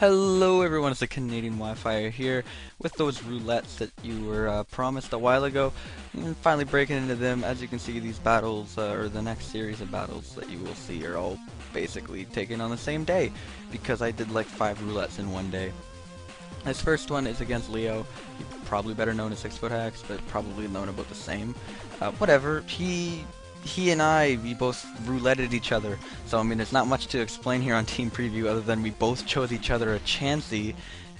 Hello everyone, it's the TheCanadianWifier here with those roulettes that you were promised a while ago, and finally breaking into them. As you can see, these battles, or the next series of battles that you will see, are all basically taken on the same day, because I did like 5 roulettes in one day. This first one is against Leo. He's probably better known as 6 Foot Hacks, but probably known about the same. Whatever, he and we both rouletted each other, so I mean there's not much to explain here on Team Preview other than we both chose each other a Chansey,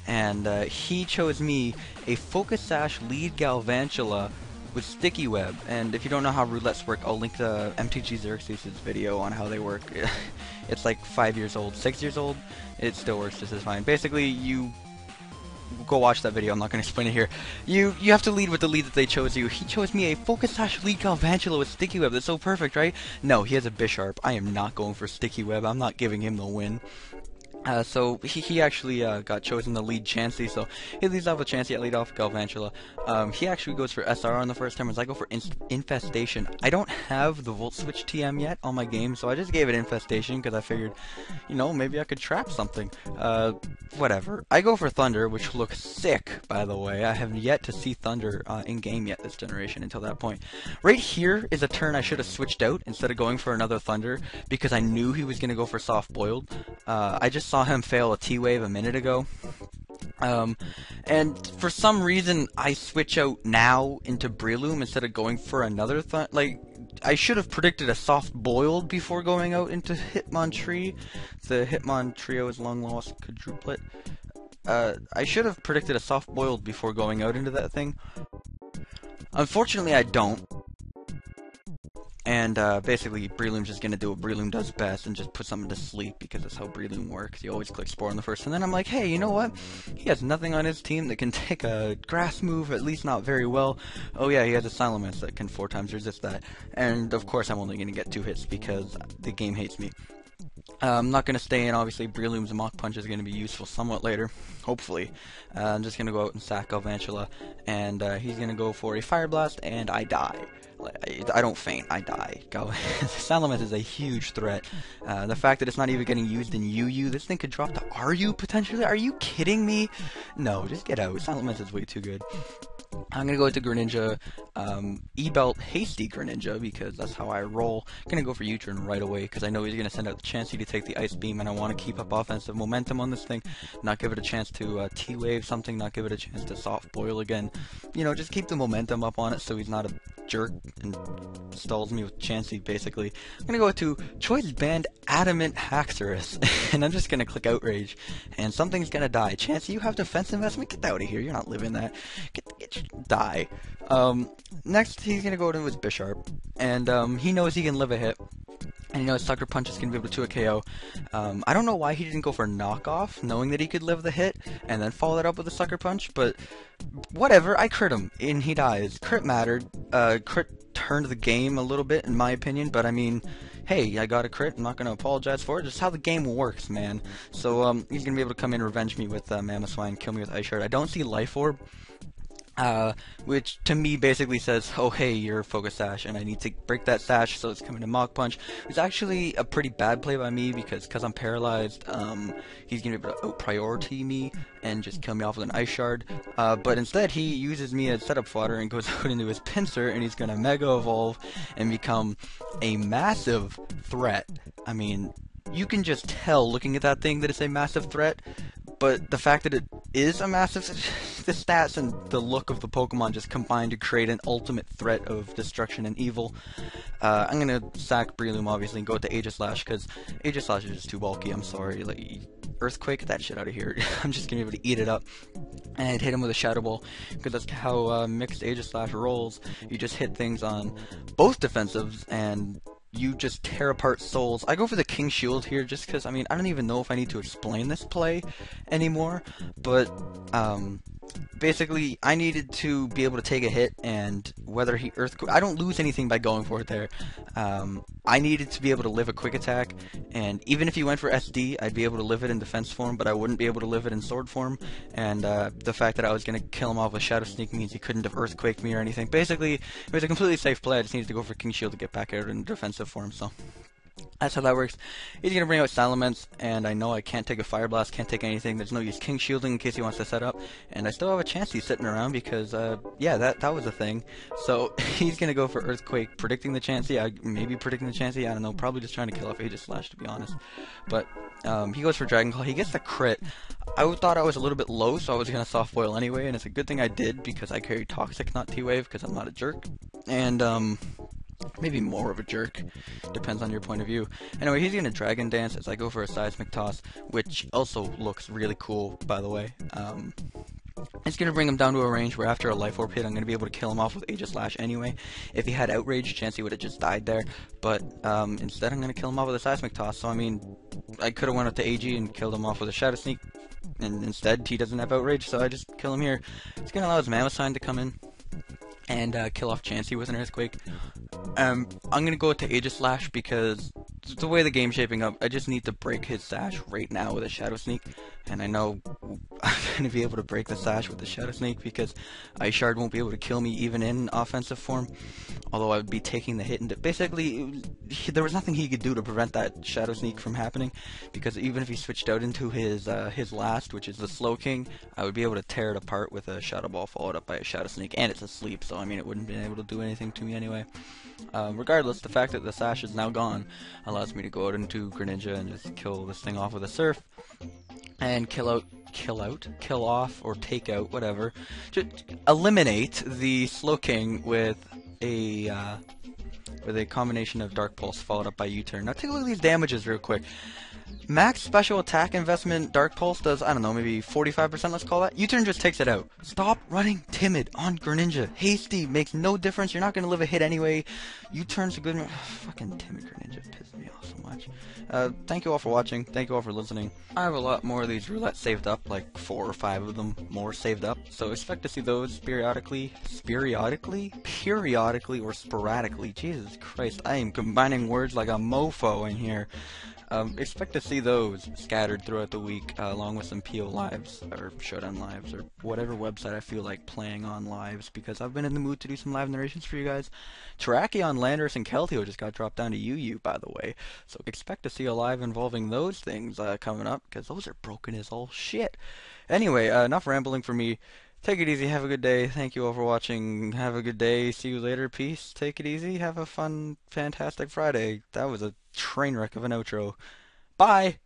and he chose me a Focus Sash Lead Galvantula with Sticky Web. And if you don't know how roulettes work, I'll link the MTG Xerxes' video on how they work. It's like 5 years old, 6 years old, it still works just as fine. Basically, you go watch that video, I'm not going to explain it here. You have to lead with the lead that they chose you. He chose me a Focus Sash Lead Galvantula with Sticky Web. That's so perfect, right? No, he has a Bisharp. I am not going for Sticky Web. I'm not giving him the win. So he actually got chosen to lead Chansey, so he leads off with Chansey, I lead off with Galvantula. He actually goes for SR on the first turn, as I go for Infestation. I don't have the Volt Switch TM yet on my game, so I just gave it Infestation because I figured, you know, maybe I could trap something. Whatever. I go for Thunder, which looks sick, by the way. I have yet to see Thunder in-game yet this generation until that point. Right here is a turn I should have switched out instead of going for another Thunder, because I knew he was going to go for Soft Boiled. I just saw him fail a T-Wave a minute ago. And for some reason, I switch out now into Breloom instead of going for another like, I should have predicted a Soft Boiled before going out into Hitmontrie. The Hitmontrio is long lost quadruplet. I should have predicted a Soft Boiled before going out into that thing. Unfortunately, I don't. And basically, Breloom's just going to do what Breloom does best and just put something to sleep, because that's how Breloom works. You always click Spore on the first, and then I'm like, hey, you know what? He has nothing on his team that can take a grass move, at least not very well. Oh yeah, he has a Salamence that can 4 times resist that. And of course I'm only going to get 2 hits because the game hates me. I'm not going to stay in, obviously. Breloom's Mach Punch is going to be useful somewhat later, hopefully. I'm just going to go out and sack Galvantula, and he's going to go for a Fire Blast, and I die. I don't faint, I die. Salamence is a huge threat. The fact that it's not even getting used in UU, this thing could drop to RU potentially? Are you kidding me? No, just get out. Salamence is way too good. I'm going to go with the Greninja, E-Belt Hasty Greninja, because that's how I roll. I'm going to go for U-Turn right away, because I know he's going to send out the Chansey to take the Ice Beam, and I want to keep up offensive momentum on this thing, not give it a chance to T-Wave something, not give it a chance to Soft Boil again. You know, just keep the momentum up on it so he's not a jerk and stalls me with Chansey, basically. I'm going to go to Choice Band Adamant Haxorus, and I'm just going to click Outrage, and something's going to die. Chansey, you have Defense Investment? Get out of here, you're not living that. Die. Next, he's going to go to his Bisharp, and he knows he can live a hit. And you know his Sucker Punch is going to be able to 2 a KO. I don't know why he didn't go for Knockoff, knowing that he could live the hit, and then follow that up with a Sucker Punch, but whatever, I crit him, and he dies. Crit mattered. Crit turned the game a little bit, in my opinion, but I mean, hey, I got a crit, I'm not going to apologize for it, just how the game works, man. So, he's going to be able to come in and revenge me with Mamoswine, kill me with Ice Shard. I don't see Life Orb. Which to me basically says, oh hey, you're a Focus Sash, and I need to break that Sash, so it's coming to Mach Punch. It's actually a pretty bad play by me, because I'm paralyzed, he's going to be able to out-priority me and just kill me off with an Ice Shard. But instead he uses me as setup fodder and goes out into his Pinsir, and he's going to Mega Evolve and become a massive threat. I mean, you can just tell looking at that thing that it's a massive threat, but the fact that it is a massive, the stats and the look of the Pokemon just combine to create an ultimate threat of destruction and evil. I'm gonna sack Breloom, obviously, and go with the Aegislash, because Aegislash is just too bulky, I'm sorry. Like, Earthquake, get that shit out of here. I'm just gonna be able to eat it up. And I'd hit him with a Shadow Ball, because that's how mixed Aegislash rolls. You just hit things on both defensives, and you just tear apart souls. I go for the King Shield here just because, I mean, I don't even know if I need to explain this play anymore, but basically I needed to be able to take a hit, and whether he Earthquake, I don't lose anything by going for it there. I needed to be able to live a Quick Attack, and even if he went for SD, I'd be able to live it in defense form, but I wouldn't be able to live it in sword form, and the fact that I was going to kill him off with Shadow Sneak means he couldn't have Earthquaked me or anything. Basically, it was a completely safe play. I just needed to go for King Shield to get back out in defensive form, so That's how that works. He's gonna bring out Salamence, and I know I can't take a Fire Blast, can't take anything. There's no use King shielding in case he wants to set up, and I still have a Chansey sitting around because, yeah, that was a thing. So he's gonna go for Earthquake, predicting the Chansey. Maybe predicting the Chansey. I don't know. Probably just trying to kill off Aegis Slash, to be honest. But he goes for Dragon Claw. He gets the crit. I thought I was a little bit low, so I was gonna soft boil anyway, and it's a good thing I did because I carry Toxic, not T-Wave, because I'm not a jerk. And maybe more of a jerk, depends on your point of view. Anyway, he's gonna Dragon Dance as I go for a Seismic Toss, which also looks really cool, by the way. It's gonna bring him down to a range where after a Life Orb hit, I'm gonna be able to kill him off with Aegis Slash anyway. If he had Outrage, Chansey would have just died there, but instead I'm gonna kill him off with a Seismic Toss, so I mean, I could have went up to AG and killed him off with a Shadow Sneak, and instead he doesn't have Outrage, so I just kill him here. It's gonna allow his Mammoth Sign to come in and kill off Chansey with an Earthquake. I'm gonna go to Aegis Slash because the way the game's shaping up, I just need to break his Sash right now with a Shadow Sneak, and I know I'm gonna be able to break the Sash with the Shadow Sneak because Ice Shard won't be able to kill me even in offensive form, although I would be taking the hit, and basically there was nothing he could do to prevent that Shadow Sneak from happening, because even if he switched out into his last, which is the Slow King, I would be able to tear it apart with a Shadow Ball followed up by a Shadow Sneak, and it's asleep, so I mean it wouldn't be able to do anything to me anyway. Regardless, the fact that the Sash is now gone allows me to go out into Greninja and just kill this thing off with a Surf, and kill off, or take out, whatever. Just eliminate the Slow King with a combination of Dark Pulse followed up by U-Turn. Now take a look at these damages real quick. Max special attack investment Dark Pulse does, I don't know, maybe 45%, let's call that. U-Turn just takes it out. Stop running timid on Greninja. Hasty makes no difference. You're not going to live a hit anyway. U-Turn's a good... Fucking timid Greninja pisses me off so much. Thank you all for watching. Thank you all for listening. I have a lot more of these roulettes saved up, like 4 or 5 of them more saved up. So expect to see those periodically, or sporadically. Jesus Christ, I am combining words like a mofo in here. Expect to see those scattered throughout the week, along with some PO lives, or Showdown lives, or whatever website I feel like playing on lives, because I've been in the mood to do some live narrations for you guys. Terrakion, Landorus, and Keldeo just got dropped down to UU, by the way, so expect to see a live involving those things coming up, because those are broken as all shit. Anyway, enough rambling for me. Take it easy, have a good day, thank you all for watching, have a good day, see you later, peace, take it easy, have a fun, fantastic Friday. That was a train wreck of an outro. Bye!